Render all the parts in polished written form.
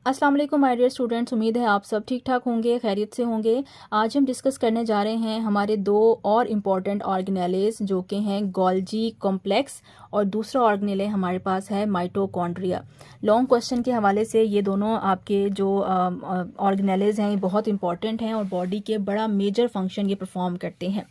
अस्सलाम वालेकुम my dear students, उम्मीद है आप सब ठीक ठाक होंगे, खैरियत से होंगे। आज हम डिस्कस करने जा रहे हैं हमारे दो और इम्पॉर्टेंट ऑर्गेनेलेज जो कि हैं गोल्जी कॉम्प्लेक्स और दूसरा ऑर्गेनेले हमारे पास है माइटोकॉन्ड्रिया। लॉन्ग क्वेश्चन के हवाले से ये दोनों आपके जो ऑर्गेनेलेज हैं ये बहुत इंपॉर्टेंट हैं और बॉडी के बड़ा मेजर फंक्शन ये परफॉर्म करते हैं।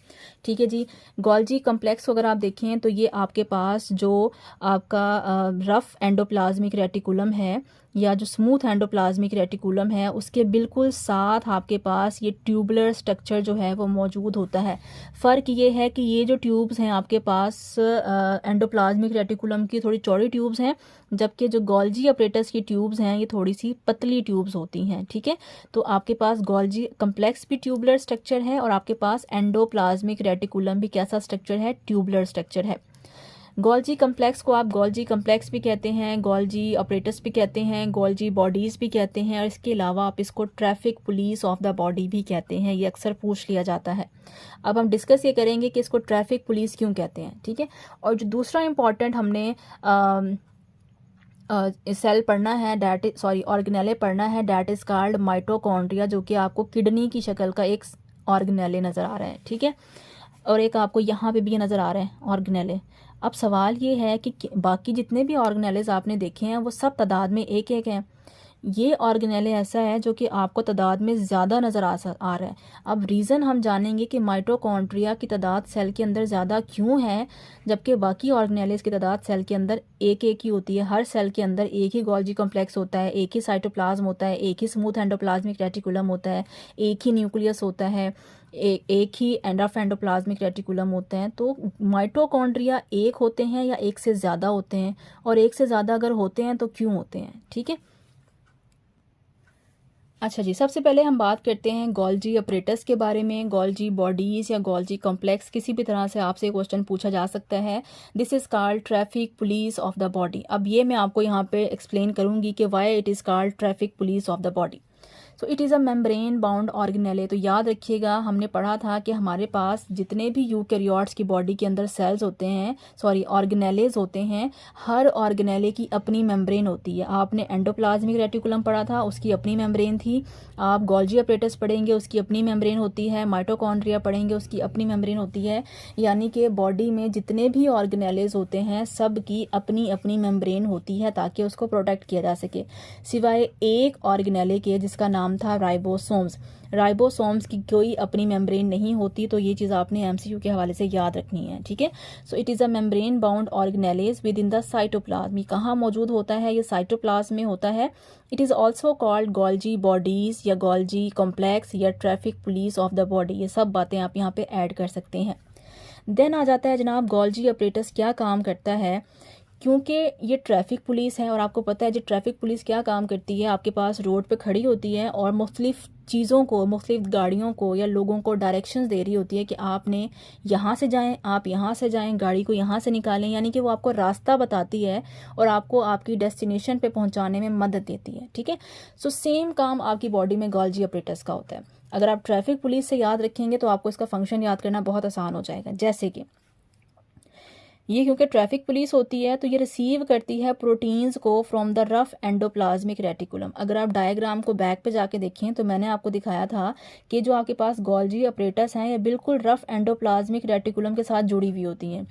ठीक है जी। गोल्जी कॉम्प्लेक्स को अगर आप देखें तो ये आपके पास जो आपका रफ एंडोप्लाज्मिक रेटिकुलम है या जो स्मूथ एंडोप्लाज्मिक रेटिकुलम है उसके बिल्कुल साथ आपके पास ये ट्यूबुलर स्ट्रक्चर जो है वो मौजूद होता है। फ़र्क ये है कि ये जो ट्यूब्स हैं आपके पास एंडोप्लाज्मिक रेटिकुलम की थोड़ी चौड़ी ट्यूब्स हैं, जबकि जो गोल्जी अपरेटस की ट्यूब्स हैं ये थोड़ी सी पतली ट्यूब्स होती हैं। ठीक है, तो आपके पास गोल्जी कम्प्लेक्स भी ट्यूबुलर स्ट्रक्चर है और आपके पास एंडोप्लाज्मिक रेटिकुलम भी कैसा स्ट्रक्चर है, ट्यूबुलर स्ट्रक्चर है। गोल्जी कम्प्लेक्स को आप गोल्जी कम्प्लेक्स भी कहते हैं, गोल्जी ऑपरेटस भी कहते हैं, गोल्जी बॉडीज़ भी कहते हैं और इसके अलावा आप इसको traffic police of the body भी कहते हैं। ये अक्सर पूछ लिया जाता है। अब हम डिस्कस ये करेंगे कि इसको ट्रैफिक पुलिस क्यों कहते हैं। ठीक है, और जो दूसरा इम्पॉर्टेंट हमने सेल पढ़ना है ऑर्गेनेले पढ़ना है, डैट इज़ कॉल्ड माइटोकॉन्ड्रिया, जो कि आपको किडनी की शक्ल का एक ऑर्गेनेले नज़र आ रहा है। ठीक है, और एक आपको यहाँ पे भी नज़र आ रहे हैं ऑर्गेनेले। अब सवाल ये है कि बाकी जितने भी ऑर्गेनेलेज आपने देखे हैं वो सब तादाद में एक एक हैं। ये ऑर्गेनेले ऐसा है जो कि आपको तादाद में ज़्यादा नज़र आ रहा है। अब रीज़न हम जानेंगे कि माइटोकॉन्ड्रिया की तादाद सेल के अंदर ज़्यादा क्यों है, जबकि बाकी ऑर्गेनेलेज की तादाद सेल के अंदर एक एक ही होती है। हर सेल के अंदर एक ही गोल्जी कॉम्प्लेक्स होता है, एक ही साइटोप्लाज्म होता है, एक ही स्मूथ एंडोप्लाज्मिक रेटिकुलम होता है, एक ही न्यूक्लियस होता है, एक ही एंड ऑफ एंडोप्लाज्मिक रेटिकुलम होते हैं। तो माइटोकॉन्ड्रिया एक होते हैं या एक से ज़्यादा होते हैं, और एक से ज़्यादा अगर होते हैं तो क्यों होते हैं। ठीक है, अच्छा जी, सबसे पहले हम बात करते हैं गोल्जी अपरेटस के बारे में। गोल्जी बॉडीज़ या गोल्जी कॉम्प्लेक्स किसी भी तरह से आपसे क्वेश्चन पूछा जा सकता है। This is called traffic police of the body. अब ये मैं आपको यहाँ पे एक्सप्लेन करूँगी कि why it is called traffic police of the body. So it is a membrane bound organelle. तो याद रखिएगा, हमने पढ़ा था कि हमारे पास जितने भी यूकैरियोट्स की बॉडी के अंदर सेल्स होते हैं, ऑर्गेनेलेज होते हैं, हर ऑर्गेनेले की अपनी मेम्ब्रेन होती है। आपने एंडोप्लाज्मिक रेटिकुलम पढ़ा था, उसकी अपनी मेम्ब्रेन थी। आप गोल्जी अपरेटस पढ़ेंगे, उसकी अपनी मेम्ब्रेन होती है। माइटोकॉन्ड्रिया पढ़ेंगे, उसकी अपनी मेम्ब्रेन होती है। यानी कि बॉडी में जितने भी ऑर्गेनेलेज होते हैं सब की अपनी अपनी मेम्ब्रेन होती है ताकि उसको प्रोटेक्ट किया जा सके, सिवाय एक ऑर्गेनेले के जिसका नाम था राइबोसोम्स। राइबोसोम्स की कोई अपनी मेम्ब्रेन नहीं होती। तो ये चीज़ आपने एमसीक्यू के हवाले से याद रखनी है। ठीक है, so it is a membrane bound organelles within the cytoplasm. ये कहाँ मौजूद होता है, ये साइटोप्लाज्म में होता है। It is also called Golgi bodies या गोल्जी कॉम्प्लेक्स या traffic police of the body. ये सब बातें आप यहाँ पे ऐड कर सकते हैं। देन आ जाता है जनाब गोल्जी अपरेटस क्या काम करता है। क्योंकि ये ट्रैफिक पुलिस है और आपको पता है जो ट्रैफिक पुलिस क्या काम करती है, आपके पास रोड पे खड़ी होती है और मुख्तलिफ चीज़ों को, मुख्तलिफ गाड़ियों को या लोगों को डायरेक्शंस दे रही होती है कि आपने यहाँ से जाएं, आप यहाँ से जाएं, गाड़ी को यहाँ से निकालें। यानी कि वो आपको रास्ता बताती है और आपको आपकी डेस्टिनेशन पे पहुँचाने में मदद देती है। ठीक है, सो सेम काम आपकी बॉडी में गोल्जी अपरेटस का होता है। अगर आप ट्रैफिक पुलिस से याद रखेंगे तो आपको इसका फंक्शन याद करना बहुत आसान हो जाएगा। जैसे कि ये क्योंकि ट्रैफिक पुलिस होती है तो ये रिसीव करती है प्रोटीन्स को from the rough endoplasmic reticulum. अगर आप डायग्राम को बैक पे जाके देखें तो मैंने आपको दिखाया था कि जो आपके पास गोल्जी अपरेटस हैं ये बिल्कुल रफ एंडोप्लाज्मिक रेटिकुलम के साथ जुड़ी हुई होती हैं।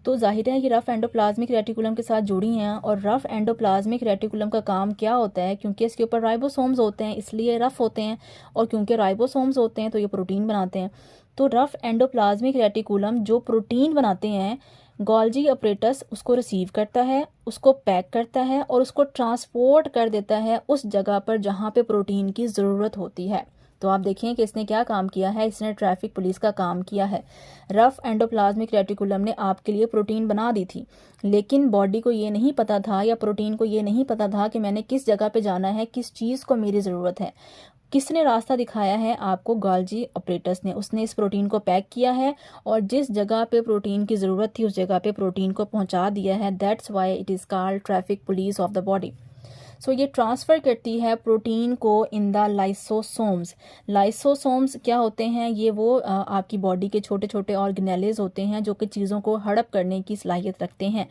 तो जाहिर है ये रफ एंडोप्लाज्मिक रेटिकुलम के साथ जुड़ी हैं और रफ एंडोप्लाज्मिक रेटिकुलम का काम क्या होता है, क्योंकि इसके ऊपर राइबोसोम्स होते हैं इसलिए रफ होते हैं, और क्योंकि राइबोसोम्स होते हैं तो ये प्रोटीन बनाते हैं। तो रफ एंडोप्लाज्मिक रेटिकुलम जो प्रोटीन बनाते हैं, गोल्जी अपरेटस उसको रिसीव करता है, उसको पैक करता है और उसको ट्रांसपोर्ट कर देता है उस जगह पर जहाँ पे प्रोटीन की ज़रूरत होती है। तो आप देखें कि इसने क्या काम किया है, इसने ट्रैफिक पुलिस का काम किया है। रफ एंडोप्लाज्मिक रेटिकुलम ने आपके लिए प्रोटीन बना दी थी, लेकिन बॉडी को ये नहीं पता था या प्रोटीन को ये नहीं पता था कि मैंने किस जगह पे जाना है, किस चीज़ को मेरी ज़रूरत है। किसने रास्ता दिखाया है आपको, गोल्जी ऑपरेटस ने। उसने इस प्रोटीन को पैक किया है और जिस जगह पे प्रोटीन की ज़रूरत थी उस जगह पे प्रोटीन को पहुंचा दिया है। That's why it is called traffic police of the body. So ये ट्रांसफ़र करती है प्रोटीन को इन द लाइसोसोम्स। लाइसोसोम्स क्या होते हैं, ये वो आपकी बॉडी के छोटे छोटे ऑर्गेनेलेज होते हैं जो कि चीज़ों को हड़प करने की सलाहियत रखते हैं।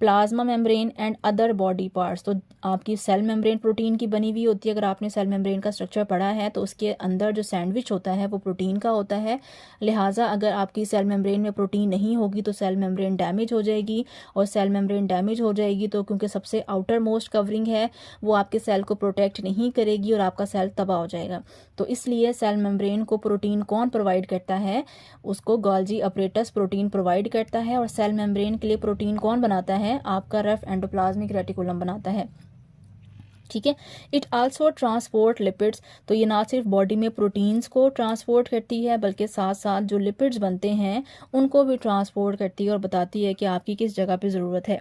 Plasma membrane and other body parts. तो आपकी सेल मेम्ब्रेन प्रोटीन की बनी हुई होती है। अगर आपने सेल मेम्ब्रेन का स्ट्रक्चर पढ़ा है तो उसके अंदर जो सैंडविच होता है वो प्रोटीन का होता है। लिहाजा अगर आपकी सेल मेम्ब्रेन में प्रोटीन नहीं होगी तो सेल मेम्ब्रेन डैमेज हो जाएगी, और सेल मेम्ब्रेन डैमेज हो जाएगी तो क्योंकि सबसे आउटर मोस्ट कवरिंग है वो आपके सेल को प्रोटेक्ट नहीं करेगी और आपका सेल तबाह हो जाएगा। तो इसलिए सेल मेम्ब्रेन को प्रोटीन कौन प्रोवाइड करता है? उसको गोल्जी अपरेटस प्रोटीन प्रोवाइड करता है। और सेल मेम्ब्रेन के लिए प्रोटीन कौन बनाता है? आपका रफ एंडोप्लाज्मिक रेटिकुलम बनाता है। ठीक है। It also transport lipids. तो ये ना सिर्फ बॉडी में प्रोटीन्स को ट्रांसपोर्ट करती है बल्कि साथ साथ जो लिपिड्स बनते हैं उनको भी ट्रांसपोर्ट करती है और बताती है कि आपकी किस जगह पे ज़रूरत है।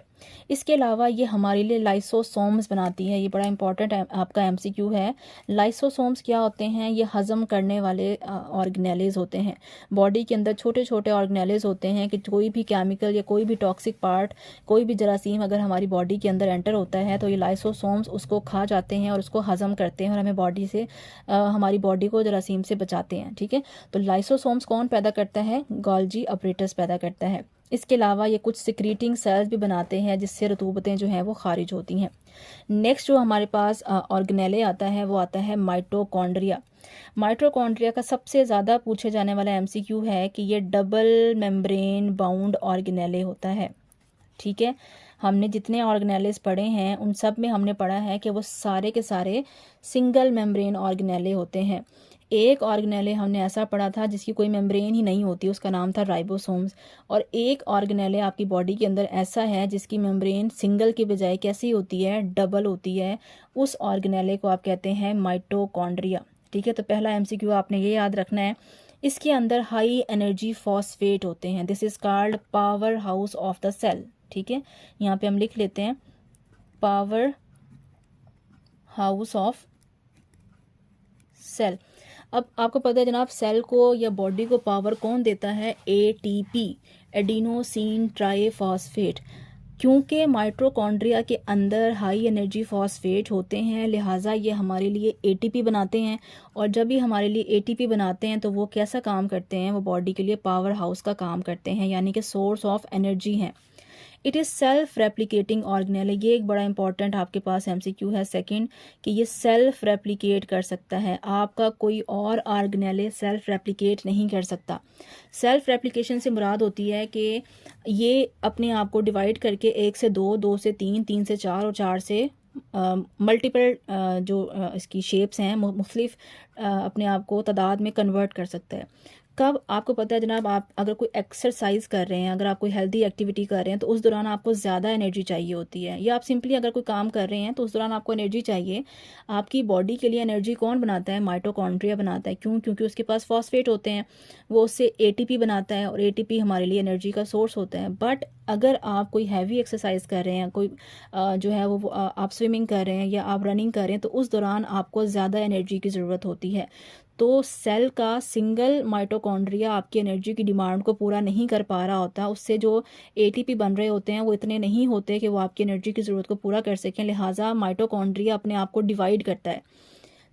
इसके अलावा ये हमारे लिए लाइसोसोम्स बनाती है। ये बड़ा इंपॉर्टेंट आपका एमसीक्यू है। लाइसोसोम्स क्या होते हैं? ये हज़म करने वाले ऑर्गेनेलिज होते हैं। बॉडी के अंदर छोटे छोटे ऑर्गेनेलिज होते हैं कि कोई भी केमिकल या कोई भी टॉक्सिक पार्ट, कोई भी जरासीम अगर हमारी बॉडी के अंदर एंटर होता है तो ये लाइसोसोम्स उसको खा जाते हैं और उसको हज़म करते हैं और हमें बॉडी से हमारी बॉडी को जरासीम से बचाते हैं। ठीक है। तो लाइसोसोम्स कौन पैदा करता है? गोल्जी अपरेटस पैदा करता है। इसके अलावा ये कुछ सिक्रीटिंग सेल्स भी बनाते हैं जिससे रतूबतें जो हैं वो खारिज होती हैं। नेक्स्ट जो हमारे पास ऑर्गेनेले आता है वो आता है माइटोकॉन्ड्रिया। माइटोकॉन्ड्रिया का सबसे ज़्यादा पूछे जाने वाला एमसीक्यू है कि ये डबल मेम्ब्रेन बाउंड ऑर्गेनेले होता है। ठीक है। हमने जितने ऑर्गेनेलेस पढ़े हैं उन सब में हमने पढ़ा है कि वो सारे के सारे सिंगल मेम्ब्रेन ऑर्गेनेले होते हैं। एक ऑर्गेनेले हमने ऐसा पढ़ा था जिसकी कोई मेम्ब्रेन ही नहीं होती, उसका नाम था राइबोसोम्स। और एक ऑर्गेनेले आपकी बॉडी के अंदर ऐसा है जिसकी मेम्ब्रेन सिंगल की बजाय कैसी होती है? डबल होती है। उस ऑर्गेनेले को आप कहते हैं माइटोकॉन्ड्रिया। ठीक है। तो पहला एमसीक्यू आपने ये याद रखना है। इसके अंदर हाई एनर्जी फॉस्फेट होते हैं। This is called power house of the cell. ठीक है। यहाँ पे हम लिख लेते हैं पावर हाउस ऑफ सेल। अब आपको पता है जनाब सेल को या बॉडी को पावर कौन देता है? ATP, adenosine triphosphate. क्योंकि माइटोकॉन्ड्रिया के अंदर हाई एनर्जी फॉस्फेट होते हैं लिहाजा ये हमारे लिए एटीपी बनाते हैं। और जब भी हमारे लिए एटीपी बनाते हैं तो वो कैसा काम करते हैं? वो बॉडी के लिए पावर हाउस का काम करते हैं, यानी कि सोर्स ऑफ एनर्जी हैं। It is self replicating organelle. ये एक बड़ा इंपॉर्टेंट आपके पास एमसीक्यू है सेकंड, कि ये सेल्फ रेप्लिकेट कर सकता है। आपका कोई और ऑर्गेनेल सेल्फ रेप्लिकेट नहीं कर सकता। सेल्फ रेप्लिकेशन से मुराद होती है कि ये अपने आप को डिवाइड करके 1 से 2, 2 से 3, 3 से 4 और 4 से मल्टीपल जो इसकी शेप्स हैं मुख्तलिफ अपने आप को तादाद में कन्वर्ट कर सकता है। कब? आपको पता है जनाब, आप अगर कोई एक्सरसाइज कर रहे हैं, अगर आप कोई हेल्दी एक्टिविटी कर रहे हैं तो उस दौरान आपको ज़्यादा एनर्जी चाहिए होती है, या आप सिंपली अगर कोई काम कर रहे हैं तो उस दौरान आपको एनर्जी चाहिए। आपकी बॉडी के लिए एनर्जी कौन बनाता है? माइटोकॉन्ड्रिया बनाता है। क्यों? क्योंकि उसके पास फॉस्फेट होते हैं, वो उससे एटीपी बनाता है और एटीपी हमारे लिए एनर्जी का सोर्स होता है। बट अगर आप कोई हैवी एक्सरसाइज कर रहे हैं, कोई जो है वो आप स्विमिंग कर रहे हैं या आप रनिंग कर रहे हैं तो उस दौरान आपको ज़्यादा एनर्जी की ज़रूरत होती है। तो सेल का सिंगल माइटोकॉन्ड्रिया आपकी एनर्जी की डिमांड को पूरा नहीं कर पा रहा होता। उससे जो एटीपी बन रहे होते हैं वो इतने नहीं होते कि वो आपकी एनर्जी की ज़रूरत को पूरा कर सकें। लिहाजा माइटोकॉन्ड्रिया अपने आप को डिवाइड करता है।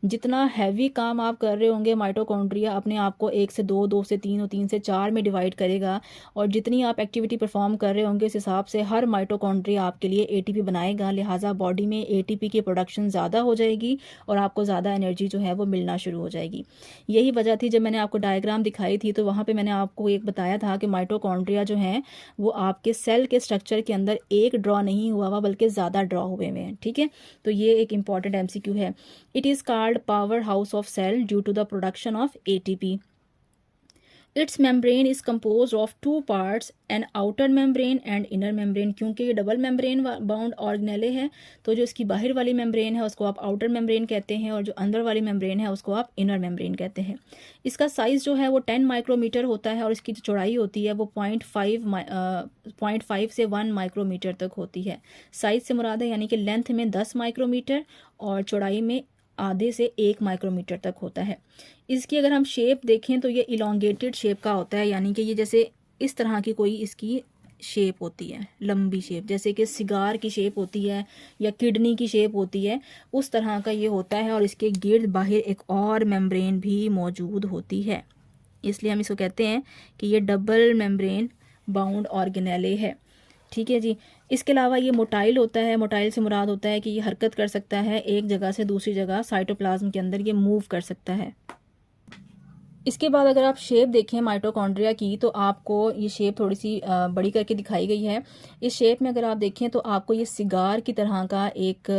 जितना हैवी काम आप कर रहे होंगे माइटोकॉन्ड्रिया अपने आप को 1 से 2, 2 से 3 और 3 से 4 में डिवाइड करेगा। और जितनी आप एक्टिविटी परफॉर्म कर रहे होंगे इस हिसाब से हर माइटोकॉन्ड्रिया आपके लिए एटीपी बनाएगा। लिहाजा बॉडी में एटीपी की प्रोडक्शन ज़्यादा हो जाएगी और आपको ज़्यादा एनर्जी जो है वो मिलना शुरू हो जाएगी। यही वजह थी जब मैंने आपको डायग्राम दिखाई थी तो वहाँ पर मैंने आपको एक बताया था कि माइटोकॉन्ड्रिया जो हैं वो आपके सेल के स्ट्रक्चर के अंदर एक ड्रॉ नहीं हुआ बल्कि ज़्यादा ड्रॉ हुए हुए हैं। ठीक है। तो ये एक इंपॉर्टेंट एमसीक्यू है। It is called powerhouse of cell due to the production of ATP. Its membrane is composed of two parts, an outer membrane and inner membrane. क्योंकि ये डबल मेम्ब्रेन बाउंड ऑर्गेनेले है तो जो इसकी बाहर वाली मेम्ब्रेन है उसको आप आउटर मेम्ब्रेन कहते हैं और जो अंदर वाली मेम्ब्रेन है उसको आप इनर मेम्ब्रेन कहते हैं। इसका साइज़ जो है वो 10 माइक्रोमीटर होता है और इसकी जो चौड़ाई होती है वो 0.5 से 1 माइक्रोमीटर तक होती है। साइज़ से मुराद है यानी कि लेंथ में 10 माइक्रोमीटर और चौड़ाई में आधे से 1 माइक्रोमीटर तक होता है। इसकी अगर हम शेप देखें तो ये इलोंगेटेड शेप का होता है, यानी कि ये जैसे इस तरह की कोई इसकी शेप होती है, लंबी शेप, जैसे कि सिगार की शेप होती है या किडनी की शेप होती है, उस तरह का ये होता है। और इसके गिर्द बाहर एक और मेम्ब्रेन भी मौजूद होती है, इसलिए हम इसको कहते हैं कि ये डबल मेम्ब्रेन बाउंड ऑर्गेनेले है। ठीक है जी। इसके अलावा ये मोटाइल होता है। मोटाइल से मुराद होता है कि ये हरकत कर सकता है, एक जगह से दूसरी जगह साइटोप्लाज्म के अंदर ये मूव कर सकता है। इसके बाद अगर आप शेप देखें माइटोकॉन्ड्रिया की, तो आपको ये शेप थोड़ी सी बड़ी करके दिखाई गई है। इस शेप में अगर आप देखें तो आपको ये सिगार की तरह का एक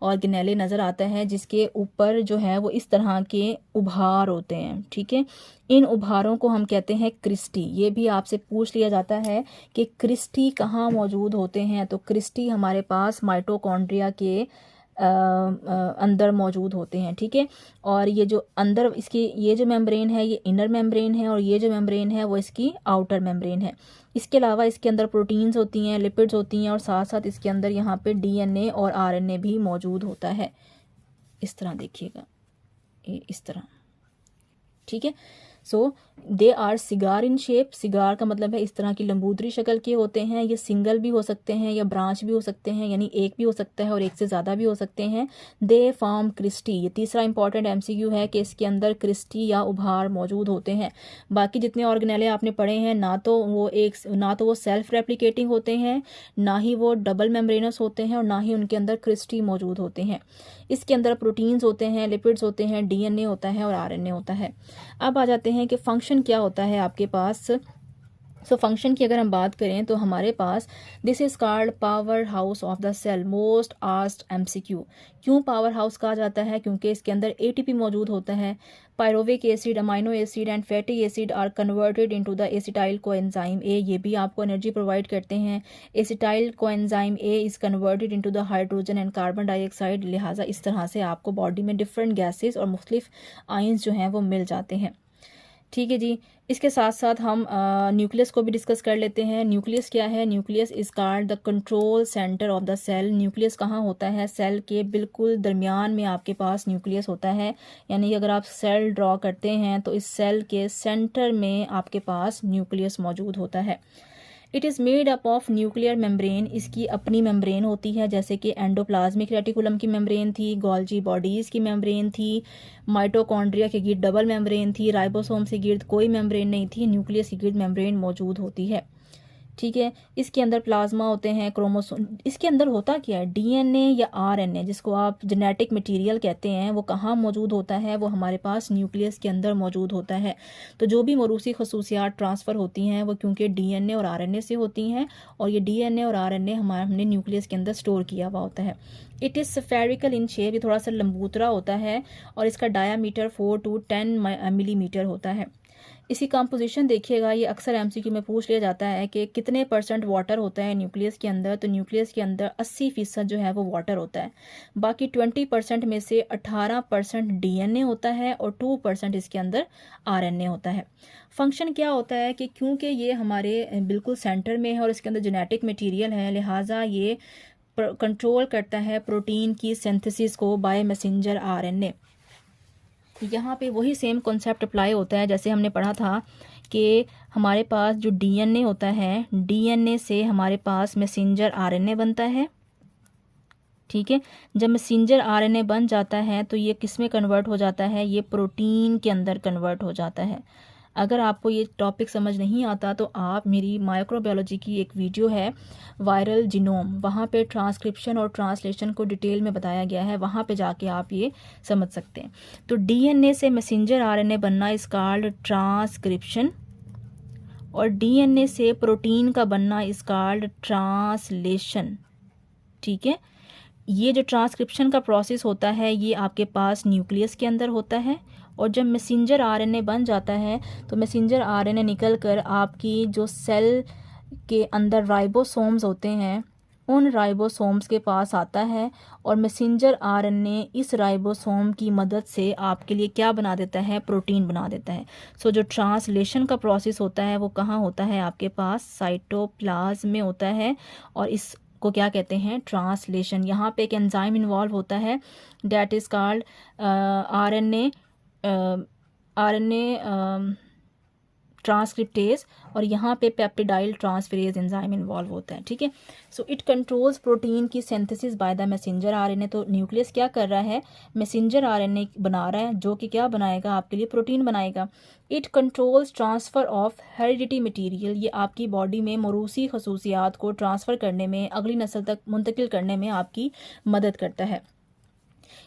ऑर्गेनेले नज़र आता है, जिसके ऊपर जो है वो इस तरह के उभार होते हैं। ठीक है, इन उभारों को हम कहते हैं क्रिस्टी। ये भी आपसे पूछ लिया जाता है कि क्रिस्टी कहाँ मौजूद होते हैं, तो क्रिस्टी हमारे पास माइटोकॉन्ड्रिया के अंदर मौजूद होते हैं। ठीक है, और ये जो अंदर इसकी ये जो मेम्ब्रेन है ये इनर मेम्ब्रेन है, और ये जो मेम्ब्रेन है वो इसकी आउटर मेम्ब्रेन है। इसके अलावा इसके अंदर प्रोटीन्स होती हैं, लिपिड्स होती हैं, और साथ साथ इसके अंदर यहाँ पे डीएनए और आरएनए भी मौजूद होता है। इस तरह देखिएगा, ये इस तरह। ठीक है, so they are cigar in shape. Cigar का मतलब है इस तरह की लंबूदरी शक्ल के होते हैं। ये सिंगल भी हो सकते हैं या ब्रांच भी हो सकते हैं, यानी एक भी हो सकता है और एक से ज़्यादा भी हो सकते हैं। They form cristae. ये तीसरा इंपॉर्टेंट एमसीक्यू है कि इसके अंदर क्रिस्टी या उभार मौजूद होते हैं। बाकी जितने ऑर्गेनेले आपने पढ़े हैं ना तो वो सेल्फ रेप्लिकेटिंग होते हैं, ना ही वो डबल मेम्ब्रेनस होते हैं, और ना ही उनके अंदर क्रिस्टी मौजूद होते हैं। इसके अंदर प्रोटीन्स होते हैं, लिपिड्स होते हैं, डीएनए होता है और आरएनए होता है। अब आ जाते हैं कि फंक्शन क्या होता है आपके पास। सो फंक्शन की अगर हम बात करें तो हमारे पास this is called power house of the cell, most asked MCQ. क्यों पावर हाउस कहा जाता है? क्योंकि इसके अंदर एटीपी मौजूद होता है। Pyruvic acid, amino acid and fatty acid are converted into the acetyl coenzyme A. ये भी आपको एनर्जी प्रोवाइड करते हैं। Acetyl coenzyme A is converted into the hydrogen and carbon dioxide. लिहाजा इस तरह से आपको बॉडी में डिफरेंट गैसेस और मुख्तलिफ आयंस जो हैं वो मिल जाते हैं। ठीक है जी, इसके साथ साथ हम न्यूक्लियस को भी डिस्कस कर लेते हैं। न्यूक्लियस क्या है? Nucleus is called the control centre of the cell. Nucleus कहाँ होता है? सेल के बिल्कुल दरमियान में आपके पास न्यूक्लियस होता है। यानी अगर आप सेल ड्रॉ करते हैं तो इस सेल के सेंटर में आपके पास न्यूक्लियस मौजूद होता है। It is made up of nuclear membrane. इसकी अपनी मेम्ब्रेन होती है, जैसे कि एंडोप्लाज्मिक रेटिकुलम की मेम्ब्रेन थी, गोल्जी बॉडीज़ की मेम्ब्रेन थी, माइटोकॉन्ड्रिया के गिर्द डबल मेम्ब्रेन थी, राइबोसोम से गिर्द कोई मेम्ब्रेन नहीं थी, न्यूक्लियस की गिर्द मेम्ब्रेन मौजूद होती है। ठीक है, इसके अंदर प्लाज्मा होते हैं, क्रोमोसोम। इसके अंदर होता क्या है? डीएनए या आरएनए, जिसको आप जेनेटिक मटेरियल कहते हैं, वो कहाँ मौजूद होता है? वो हमारे पास न्यूक्लियस के अंदर मौजूद होता है। तो जो भी मौरूसी खसूसियात ट्रांसफ़र होती हैं वो क्योंकि डीएनए और आरएनए से होती हैं, और ये डीएनए और आरएनए हमने न्यूक्लियस के अंदर स्टोर किया हुआ होता है। It is spherical in shape. ये थोड़ा सा लंबूतरा होता है, और इसका डायामीटर 4 to 10 मिलीमीटर होता है। इसी कंपोजिशन देखिएगा, ये अक्सर एमसीक्यू में पूछ लिया जाता है कि कितने % वाटर होता है न्यूक्लियस के अंदर। तो न्यूक्लियस के अंदर 80% जो है वो वाटर होता है। बाकी 20% में से 18% डीएनए होता है और 2% इसके अंदर आरएनए होता है। फंक्शन क्या होता है कि क्योंकि ये हमारे बिल्कुल सेंटर में है और इसके अंदर जेनेटिक मटीरियल है, लिहाजा ये कंट्रोल करता है प्रोटीन की सिंथेसिस को बाय मैसेंजर आरएनए। यहाँ पे वही सेम कॉन्सेप्ट अप्लाई होता है जैसे हमने पढ़ा था कि हमारे पास जो डीएनए होता है, डीएनए से हमारे पास मैसेंजर आरएनए बनता है। ठीक है, जब मैसेंजर आरएनए बन जाता है तो ये किस में कन्वर्ट हो जाता है? ये प्रोटीन के अंदर कन्वर्ट हो जाता है। अगर आपको ये टॉपिक समझ नहीं आता तो आप मेरी माइक्रोबायोलॉजी की एक वीडियो है वायरल जीनोम, वहाँ पे ट्रांसक्रिप्शन और ट्रांसलेशन को डिटेल में बताया गया है, वहाँ पे जाके आप ये समझ सकते हैं। तो डीएनए से मैसेंजर आरएनए बनना इज कॉल्ड ट्रांसक्रिप्शन, और डीएनए से प्रोटीन का बनना इज कॉल्ड ट्रांसलेशन। ठीक है, ये जो ट्रांसक्रिप्शन का प्रोसेस होता है ये आपके पास न्यूक्लियस के अंदर होता है, और जब मैसेंजर आरएनए बन जाता है तो मैसेंजर आरएनए निकल कर आपकी जो सेल के अंदर राइबोसोम्स होते हैं उन राइबोसोम्स के पास आता है, और मैसेंजर आरएनए इस राइबोसोम की मदद से आपके लिए क्या बना देता है? प्रोटीन बना देता है। सो जो ट्रांसलेशन का प्रोसेस होता है वो कहाँ होता है? आपके पास साइटोप्लाज्म में होता है, और इस को क्या कहते हैं? ट्रांसलेशन। यहाँ पे एक एंजाइम इन्वॉल्व होता है that is called RNA transcriptase, और यहाँ पे पेप्टिडाइल ट्रांसफेरेज एंजाइम इन्वॉल्व होता है, ठीक है। सो इट कंट्रोल्स प्रोटीन की synthesis by the messenger RNA. तो न्यूक्लियस क्या कर रहा है, मैसेंजर आरएनए बना रहा है, जो कि क्या बनाएगा, आपके लिए प्रोटीन बनाएगा। It controls transfer of heredity material, ये आपकी बॉडी में मौरूसी खसूसियात को ट्रांसफ़र करने में, अगली नस्ल तक मुंतकिल करने में आपकी मदद करता है।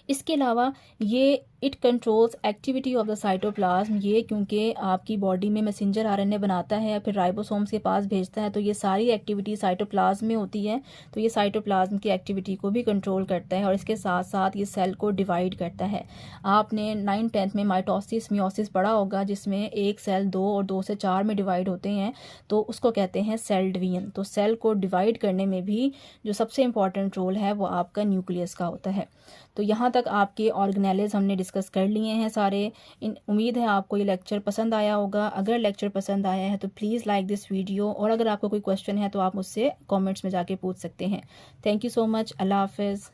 इसके अलावा ये it controls activity of the cytoplasm, ये क्योंकि आपकी बॉडी में मैसेंजर आरएनए बनाता है फिर राइबोसोम्स के पास भेजता है, तो ये सारी एक्टिविटी साइटोप्लाज्म में होती है। तो ये साइटोप्लाज्म की एक्टिविटी को भी कंट्रोल करता है और इसके साथ साथ ये सेल को डिवाइड करता है। आपने 9th-10th में माइटोसिस मियोसिस पढ़ा होगा, जिसमें एक सेल 2 और 2 से 4 में डिवाइड होते हैं, तो उसको कहते हैं सेल डिवीजन। तो सेल को डिवाइड करने में भी जो सबसे इम्पॉर्टेंट रोल है वो आपका न्यूक्लियस का होता है। तो यहाँ तक आपके ऑर्गेनेल्स हमने डिस्कस कर लिए हैं सारे। उम्मीद है आपको ये लेक्चर पसंद आया होगा। अगर लेक्चर पसंद आया है तो प्लीज़ लाइक दिस वीडियो, और अगर आपको कोई क्वेश्चन है तो आप मुझसे कमेंट्स में जाके पूछ सकते हैं। Thank you so much. अल्लाह हाफिज़।